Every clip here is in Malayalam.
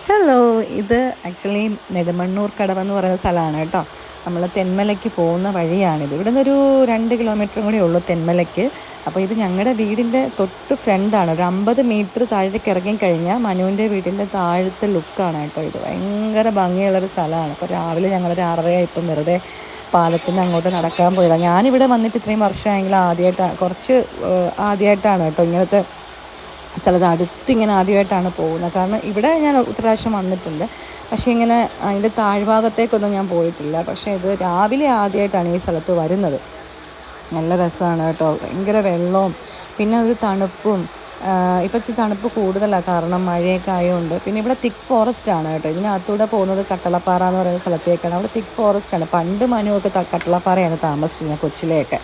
ഹലോ, ഇത് ആക്ച്വലി നെടുമണ്ണൂർ കടവെന്ന് പറയുന്ന സ്ഥലമാണ് കേട്ടോ. നമ്മൾ തെന്മലയ്ക്ക് പോകുന്ന വഴിയാണിത്. ഇവിടെ നിന്നൊരു 2 കിലോമീറ്ററും കൂടി ഉള്ളൂ തെന്മലയ്ക്ക്. അപ്പോൾ ഇത് ഞങ്ങളുടെ വീടിൻ്റെ തൊട്ട് ഫ്രണ്ടാണ്. ഒരു 50 മീറ്റർ താഴേക്ക് ഇറങ്ങിക്കഴിഞ്ഞാൽ മനുവിൻ്റെ വീടിൻ്റെ താഴത്തെ ലുക്കാണ് കേട്ടോ. ഇത് ഭയങ്കര ഭംഗിയുള്ളൊരു സ്ഥലമാണ്. അപ്പോൾ രാവിലെ ഞങ്ങളൊരു 6:30 ഇപ്പം വെറുതെ പാലത്തിന് അങ്ങോട്ട് നടക്കാൻ പോയതാണ്. ഞാനിവിടെ വന്നിട്ട് ഇത്രയും വർഷമായെങ്കിലും ആദ്യമായിട്ടാണ് ആദ്യമായിട്ടാണ് കേട്ടോ ഇങ്ങനത്തെ സ്ഥലത്ത് അടുത്തിങ്ങനെ ആദ്യമായിട്ടാണ് പോകുന്നത്. കാരണം ഇവിടെ ഞാൻ ഒത്തിരി പ്രാവശ്യം വന്നിട്ടുണ്ട്, പക്ഷേ ഇങ്ങനെ അതിൻ്റെ താഴ്ഭാഗത്തേക്കൊന്നും ഞാൻ പോയിട്ടില്ല. പക്ഷേ ഇത് രാവിലെ ആദ്യമായിട്ടാണ് ഈ സ്ഥലത്ത് വരുന്നത്. നല്ല രസമാണ് കേട്ടോ, ഭയങ്കര വെള്ളവും പിന്നെ ഒരു തണുപ്പും. ഇപ്പം ഇച്ചിരി തണുപ്പ് കൂടുതലാണ് കാരണം മഴയൊക്കെ ആയതുകൊണ്ട്. പിന്നെ ഇവിടെ തിക്ക് ഫോറസ്റ്റ് ആണ് കേട്ടോ. ഇതിനകത്തൂടെ പോകുന്നത് കട്ടളപ്പാറ എന്ന് പറയുന്ന സ്ഥലത്തേക്കാണ്. അവിടെ തിക്ക് ഫോറസ്റ്റ് ആണ്. പണ്ട് മനുവൊക്കെ കട്ടളപ്പാറയാണ് താമസിച്ചിരുന്നത്, കൊച്ചിലെയൊക്കെ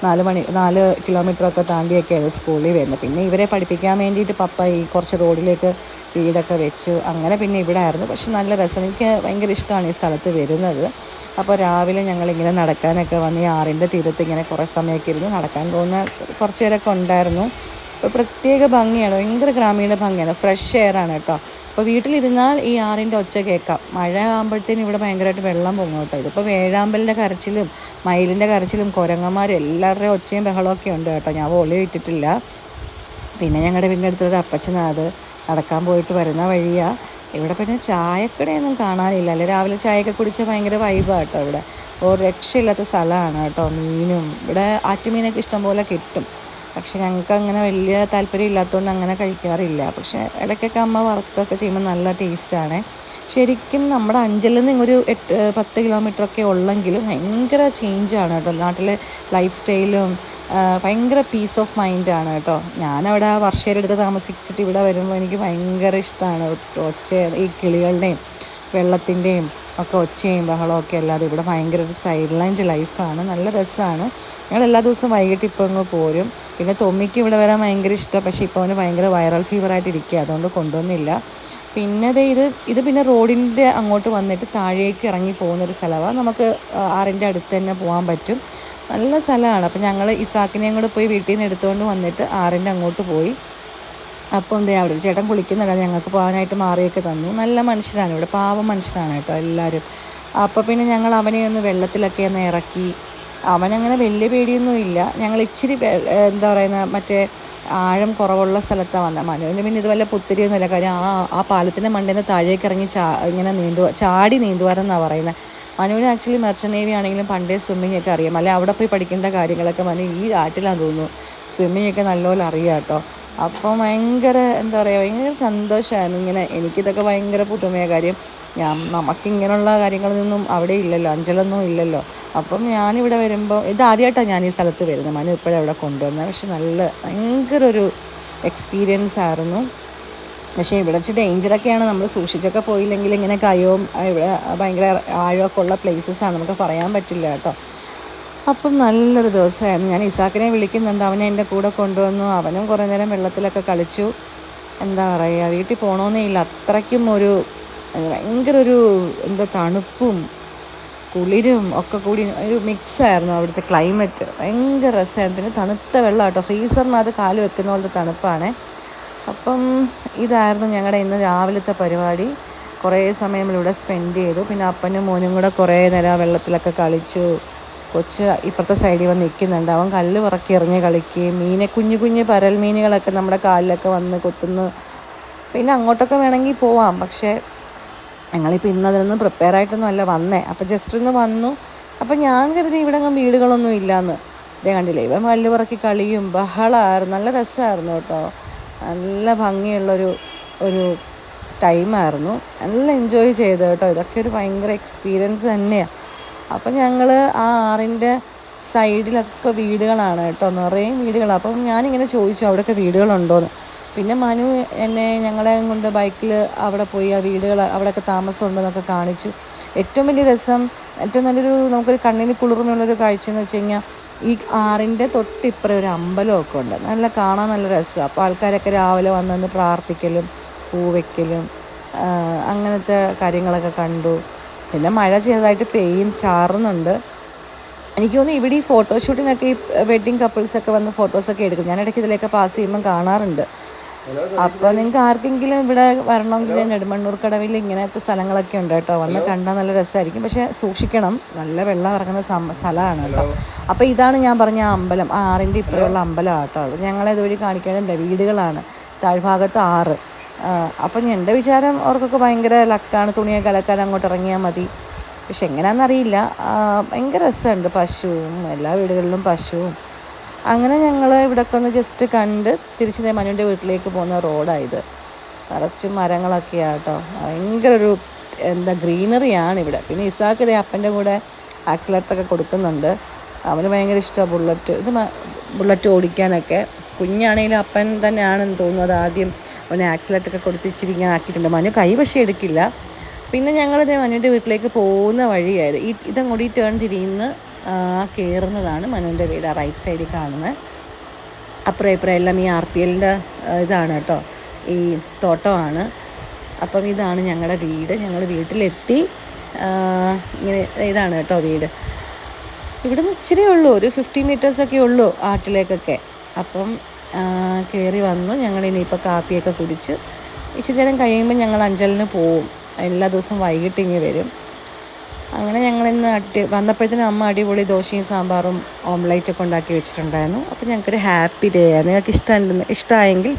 4 കിലോമീറ്ററൊക്കെ താണ്ടിയൊക്കെയാണ് സ്കൂളിൽ വരുന്നത്. പിന്നെ ഇവരെ പഠിപ്പിക്കാൻ വേണ്ടിയിട്ട് പപ്പ ഈ കുറച്ച് റോഡിലേക്ക് വീടൊക്കെ വെച്ചു. അങ്ങനെ പിന്നെ ഇവിടെ ആയിരുന്നു. പക്ഷെ നല്ല രസം, എനിക്ക് ഭയങ്കര ഇഷ്ടമാണ് ഈ സ്ഥലത്ത് വരുന്നത്. അപ്പോൾ രാവിലെ ഞങ്ങളിങ്ങനെ നടക്കാനൊക്കെ വന്ന് ഈ ആറിൻ്റെ തീരത്ത് ഇങ്ങനെ കുറേ സമയമൊക്കെ ഇരുന്ന് നടക്കാൻ പോകുന്ന കുറച്ച് പേരൊക്കെ ഉണ്ടായിരുന്നു. അപ്പോൾ പ്രത്യേക ഭംഗിയാണ്, ഭയങ്കര ഗ്രാമീണ ഭംഗിയാണ്, ഫ്രഷ് എയറാണ് കേട്ടോ. അപ്പോൾ വീട്ടിലിരുന്നാൽ ഈ ആറിൻ്റെ ഒച്ച കേൾക്കാം. മഴ ആകുമ്പോഴത്തേനും ഇവിടെ ഭയങ്കരമായിട്ട് വെള്ളം പൊങ്ങും കേട്ടോ. ഇതിപ്പോൾ വേഴാമ്പലിൻ്റെ കരച്ചിലും മയിലിൻ്റെ കരച്ചിലും കുരങ്ങന്മാരും എല്ലാവരുടെയും ഒച്ചയും ബഹളമൊക്കെ ഉണ്ട് കേട്ടോ. ഞാൻ വോളിയം ഇട്ടിട്ടില്ല. പിന്നെ ഞങ്ങളുടെ വീടിൻ്റെ അടുത്തൊരു അപ്പച്ചനാത് നടക്കാൻ പോയിട്ട് വരുന്ന വഴിയാണ്. ഇവിടെ പിന്നെ ചായക്കടയൊന്നും കാണാനില്ല. അല്ലെ രാവിലെ ചായയൊക്കെ കുടിച്ചാൽ ഭയങ്കര വൈബാണ് കേട്ടോ. ഇവിടെ ഒരു രക്ഷയില്ലാത്ത സ്ഥലമാണ് കേട്ടോ. മീനും ഇവിടെ ആറ്റുമീനൊക്കെ ഇഷ്ടംപോലെ കിട്ടും. പക്ഷെ ഞങ്ങൾക്ക് അങ്ങനെ വലിയ താല്പര്യം ഇല്ലാത്തതുകൊണ്ട് അങ്ങനെ കഴിക്കാറില്ല. പക്ഷേ ഇടയ്ക്കൊക്കെ അമ്മ വറുത്തൊക്കെ ചെയ്യുമ്പോൾ നല്ല ടേസ്റ്റാണ്. ശരിക്കും നമ്മുടെ അഞ്ചലിൽ നിന്ന് ഒരു 10 കിലോമീറ്ററൊക്കെ ഉള്ളെങ്കിലും ഭയങ്കര ചേഞ്ചാണ് കേട്ടോ. നാട്ടിലെ ലൈഫ് സ്റ്റൈലും ഭയങ്കര പീസ് ഓഫ് മൈൻഡാണ് കേട്ടോ. ഞാനവിടെ വർഷയിലെടുത്ത് താമസിച്ചിട്ട് ഇവിടെ വരുമ്പോൾ എനിക്ക് ഭയങ്കര ഇഷ്ടമാണ്. ഒച്ച, ഈ കിളികളുടെയും വെള്ളത്തിൻ്റെയും ഒക്കെ ഒച്ചയും ബഹളമൊക്കെ അല്ലാതെ ഇവിടെ ഭയങ്കര ഒരു സൈലൻ്റ് ലൈഫാണ്. നല്ല രസമാണ്. ഞങ്ങൾ എല്ലാ ദിവസവും വൈകിട്ട് ഇപ്പോൾ അങ്ങ് പോരും. പിന്നെ തൊമ്മിക്ക് ഇവിടെ വരാൻ ഭയങ്കര ഇഷ്ടമാണ്. പക്ഷേ ഇപ്പോൾ അവന് ഭയങ്കര വൈറൽ ഫീവറായിട്ട് ഇരിക്കുക, അതുകൊണ്ട് കൊണ്ടുവന്നില്ല. പിന്നെ ഇത് പിന്നെ റോഡിൻ്റെ അങ്ങോട്ട് വന്നിട്ട് താഴേക്ക് ഇറങ്ങി പോകുന്നൊരു സ്ഥലമാണ്. നമുക്ക് ആറിൻ്റെ അടുത്ത് തന്നെ പോകാൻ പറ്റും. നല്ല സ്ഥലമാണ്. അപ്പോൾ ഞങ്ങൾ ഇസാക്കിനെയും കൂടെ പോയി വീട്ടിൽ നിന്ന് എടുത്തുകൊണ്ട് വന്നിട്ട് ആറിൻ്റെ അങ്ങോട്ട് പോയി. അപ്പോൾ അവിടെ ഒരു ചേട്ടൻ കുളിക്കുന്നുണ്ട്, ഞങ്ങൾക്ക് പോകാനായിട്ട് മാറിയൊക്കെ തന്നു. നല്ല മനുഷ്യരാണ് ഇവിടെ, പാവം മനുഷ്യരാണ് കേട്ടോ എല്ലാവരും. അപ്പോൾ പിന്നെ ഞങ്ങൾ അവനെ ഒന്ന് വെള്ളത്തിലൊക്കെ ഒന്ന് ഇറക്കി. അവനങ്ങനെ വലിയ പേടിയൊന്നും ഇല്ല. ഞങ്ങൾ ഇച്ചിരി എന്താ പറയുന്നത്, മറ്റേ ആഴം കുറവുള്ള സ്ഥലത്താണ് വന്നത്. മനുവിന് പിന്നെ ഇതുവല്ല പുത്തിരിയൊന്നുമില്ല. കാര്യം ആ പാലത്തിൻ്റെ മണ്ടയിൽ നിന്ന് താഴേക്ക് ഇറങ്ങി ഇങ്ങനെ ചാടി നീന്തുവാരെന്നാണ് പറയുന്നത്. മനുവിന് ആക്ച്വലി മെർച്ചൻ്റ് നേവി ആണെങ്കിലും പണ്ടേ സ്വിമ്മിങ് ഒക്കെ അറിയാം. അല്ലെ അവിടെ പോയി പഠിക്കേണ്ട കാര്യങ്ങളൊക്കെ മനു ഈ ആറ്റിലാന്ന് തോന്നുന്നു സ്വിമ്മിങ് ഒക്കെ നല്ലപോലെ അറിയാം കേട്ടോ. അപ്പോൾ ഭയങ്കര എന്താ പറയുക, ഭയങ്കര സന്തോഷമായിരുന്നു. ഇങ്ങനെ എനിക്കിതൊക്കെ ഭയങ്കര പുതുമയ കാര്യം. നമുക്കിങ്ങനെയുള്ള കാര്യങ്ങളൊന്നും അവിടെ ഇല്ലല്ലോ, അഞ്ചലൊന്നും ഇല്ലല്ലോ. അപ്പം ഞാനിവിടെ വരുമ്പോൾ ഇതാദ്യമായിട്ടാണ് ഞാൻ ഈ സ്ഥലത്ത് വരുന്നത്. മനു ഇപ്പോഴാണ് ഇവിടെ കൊണ്ടുവന്നത്. പക്ഷെ ഭയങ്കര ഒരു എക്സ്പീരിയൻസ് ആയിരുന്നു. പക്ഷേ ഇവിടെ വെച്ച് ഡേഞ്ചറൊക്കെയാണ്. നമ്മൾ സൂക്ഷിച്ചൊക്കെ പോയില്ലെങ്കിൽ ഇങ്ങനെ കയവും ഇവിടെ ഭയങ്കര ആഴമൊക്കെ ഉള്ള പ്ലേസസാണ്, നമുക്ക് പറയാൻ പറ്റില്ല കേട്ടോ. അപ്പം നല്ലൊരു ദിവസമായിരുന്നു. ഞാൻ ഇസാക്കിനെ വിളിക്കുന്നുണ്ട്, അവനെ എൻ്റെ കൂടെ കൊണ്ടുവന്നു. അവനും കുറേ നേരം വെള്ളത്തിലൊക്കെ കളിച്ചു. എന്താ പറയുക, വീട്ടിൽ പോകണമെന്നേ ഇല്ല, അത്രയ്ക്കും ഒരു ഭയങ്കര ഒരു എന്താ തണുപ്പും കുളിരും ഒക്കെ കൂടി ഒരു മിക്സായിരുന്നു അവിടുത്തെ ക്ലൈമറ്റ്. ഭയങ്കര രസമായിരുന്നു. പിന്നെ തണുത്ത വെള്ളം കേട്ടോ, ഫ്രീസറിനകത്ത് കാല് വെക്കുന്ന പോലത്തെ തണുപ്പാണ്. അപ്പം ഇതായിരുന്നു ഞങ്ങളുടെ ഇന്ന് രാവിലത്തെ പരിപാടി. കുറേ സമയം ഇവിടെ സ്പെൻഡ് ചെയ്തു. പിന്നെ അപ്പനും മോനും കൂടെ കുറേ നേരം വെള്ളത്തിലൊക്കെ കളിച്ചു. കൊച്ച് ഇപ്പുറത്തെ സൈഡിൽ വന്ന് നിൽക്കുന്നുണ്ട്, അവൻ കല്ല് പറക്കി എറിഞ്ഞ് കളിക്കുകയും കുഞ്ഞു കുഞ്ഞു പരൽ മീനുകളൊക്കെ നമ്മുടെ കാലിലൊക്കെ വന്ന് കൊത്തുന്നു. പിന്നെ അങ്ങോട്ടൊക്കെ വേണമെങ്കിൽ പോവാം, പക്ഷേ ഞങ്ങളിപ്പോൾ ഇന്നതിനൊന്നും പ്രിപ്പയർ ആയിട്ടൊന്നും അല്ല വന്നേ. അപ്പോൾ ജസ്റ്റ് ഒന്ന് വന്നു. അപ്പം ഞാൻ കരുതി ഇവിടെ അങ്ങ് വീടുകളൊന്നും ഇല്ലയെന്ന്. ഇതേ കണ്ടില്ലേ, ഇവൻ കല്ല് പറക്കി കളിയും ബഹളമായിരുന്നു. നല്ല രസമായിരുന്നു കേട്ടോ. നല്ല ഭംഗിയുള്ളൊരു ടൈമായിരുന്നു. നല്ല എൻജോയ് ചെയ്തു കേട്ടോ. ഇതൊക്കെ ഒരു ഭയങ്കര എക്സ്പീരിയൻസ് തന്നെയാണ്. അപ്പം ഞങ്ങൾ ആ ആറിൻ്റെ സൈഡിലൊക്കെ വീടുകളാണ് കേട്ടോ, നിറയെ വീടുകളാണ്. അപ്പം ഞാനിങ്ങനെ ചോദിച്ചു അവിടെയൊക്കെ വീടുകളുണ്ടോയെന്ന്. പിന്നെ മനു ഞങ്ങളെ കൊണ്ട് ബൈക്കിൽ അവിടെ പോയി ആ വീടുകൾ അവിടെയൊക്കെ താമസമുണ്ടെന്നൊക്കെ കാണിച്ചു. ഏറ്റവും വലിയ രസം, ഏറ്റവും നല്ലൊരു നമുക്കൊരു കണ്ണിന് കുളിർമയുള്ളൊരു കാഴ്ചയെന്ന് വെച്ച് കഴിഞ്ഞാൽ ഈ ആറിൻ്റെ തൊട്ടിപ്പുറം ഒരു അമ്പലമൊക്കെ ഉണ്ട്. കാണാൻ നല്ല രസമാണ്. അപ്പോൾ ആൾക്കാരൊക്കെ രാവിലെ വന്നു പ്രാർത്ഥിക്കലും പൂവയ്ക്കലും അങ്ങനത്തെ കാര്യങ്ങളൊക്കെ കണ്ടു. പിന്നെ മഴ ചെറുതായിട്ട് ചാറുന്നുണ്ട്. എനിക്ക് തോന്നുന്നു ഇവിടെ ഈ ഫോട്ടോഷൂട്ടിനൊക്കെ ഈ വെഡ്ഡിങ് കപ്പിൾസൊക്കെ വന്ന് ഫോട്ടോസൊക്കെ എടുക്കും. ഞാൻ ഇടയ്ക്ക് ഇതിലേക്ക് പാസ് ചെയ്യുമ്പം കാണാറുണ്ട്. അപ്പോൾ നിങ്ങൾക്ക് ആർക്കെങ്കിലും ഇവിടെ വരണമെങ്കിൽ നെടുമണ്ണൂർ കടവിൽ ഇങ്ങനത്തെ സ്ഥലങ്ങളൊക്കെ ഉണ്ട് കേട്ടോ. വന്ന് കണ്ടാൽ നല്ല രസമായിരിക്കും. പക്ഷേ സൂക്ഷിക്കണം, നല്ല വെള്ളം ഇറങ്ങുന്ന സ്ഥലമാണ് കേട്ടോ. അപ്പോൾ ഇതാണ് ഞാൻ പറഞ്ഞ ആ അമ്പലം, ആ ആറിൻ്റെ ഇപ്പുറമുള്ള അമ്പലം കേട്ടോ. അത് ഞങ്ങളെ ഇതുവഴി കാണിക്കാനുണ്ട്, വീടുകളാണ്, താഴ്ഭാഗത്ത് 6. അപ്പം എൻ്റെ വിചാരം അവർക്കൊക്കെ ഭയങ്കര ലക്കാണ്, തുണിയൊക്കെ അലക്കാൻ അങ്ങോട്ട് ഇറങ്ങിയാൽ മതി. പക്ഷെ എങ്ങനെയാണെന്നറിയില്ല. ഭയങ്കര രസമുണ്ട്, പശുവും എല്ലാ വീടുകളിലും പശുവും. അങ്ങനെ ഞങ്ങൾ ഇവിടെയൊക്കെ ഒന്ന് ജസ്റ്റ് കണ്ട് തിരിച്ച് മനുവിൻ്റെ വീട്ടിലേക്ക് പോകുന്ന റോഡായത്. നിറച്ച് മരങ്ങളൊക്കെയാണ് കേട്ടോ. ഭയങ്കര ഒരു ഗ്രീനറിയാണ് ഇവിടെ. പിന്നെ ഇസാക്ക് ഇതേ അപ്പൻ്റെ കൂടെ ആക്സിലേറ്ററൊക്കെ കൊടുക്കുന്നുണ്ട്. അവന് ഭയങ്കര ഇഷ്ടമാണ് ബുള്ളറ്റ് ഓടിക്കാനൊക്കെ. കുഞ്ഞാണെങ്കിലും അപ്പൻ തന്നെയാണെന്ന് തോന്നുന്നു ആദ്യം അവന് ആക്സിലേറ്ററൊക്കെ കൊടുത്ത് ഇച്ചിരി ഇങ്ങനെ ആക്കിയിട്ടുണ്ട്. മനു കൈ പക്ഷേ എടുക്കില്ല. പിന്നെ ഞങ്ങളിതേ മനുവിൻ്റെ വീട്ടിലേക്ക് പോകുന്ന വഴിയായത്. ഇതങ്ങോട്ട് ടേൺ തിരിയുന്ന കയറുന്നതാണ് മനുവിൻ്റെ വീട്, ആ റൈറ്റ് സൈഡിൽ കാണുന്നത്. അപ്പുറം ഇപ്പുറം എല്ലാം ഈ RPLൻ്റെ ഇതാണ് കേട്ടോ, ഈ തോട്ടമാണ്. അപ്പം ഇതാണ് ഞങ്ങളുടെ വീട്. ഞങ്ങൾ വീട്ടിലെത്തി. ഇങ്ങനെ ഇതാണ് കേട്ടോ വീട്. ഇവിടുന്ന് ഇച്ചിരി ഉള്ളൂ, ഒരു 50 മീറ്റേഴ്സൊക്കെ ഉള്ളൂ ആട്ടിലേക്കൊക്കെ. അപ്പം കയറി വന്നു. ഞങ്ങളിനിയിപ്പോൾ കാപ്പിയൊക്കെ കുടിച്ച് ഇച്ചിരി നേരം കഴിയുമ്പോൾ ഞങ്ങൾ അഞ്ചലിന് പോവും. എല്ലാ ദിവസവും വൈകിട്ട് ഇങ്ങനെ വരും. അങ്ങനെ ഞങ്ങളിന്ന് വന്നപ്പോഴത്തേനും അമ്മ അടിപൊളി ദോശയും സാമ്പാറും ഓംലേറ്റൊക്കെ ഉണ്ടാക്കി വെച്ചിട്ടുണ്ടായിരുന്നു. അപ്പോൾ ഞങ്ങൾക്കൊരു ഹാപ്പി ഡേ ആണ്. നിങ്ങൾക്ക് ഇഷ്ടമായെങ്കിൽ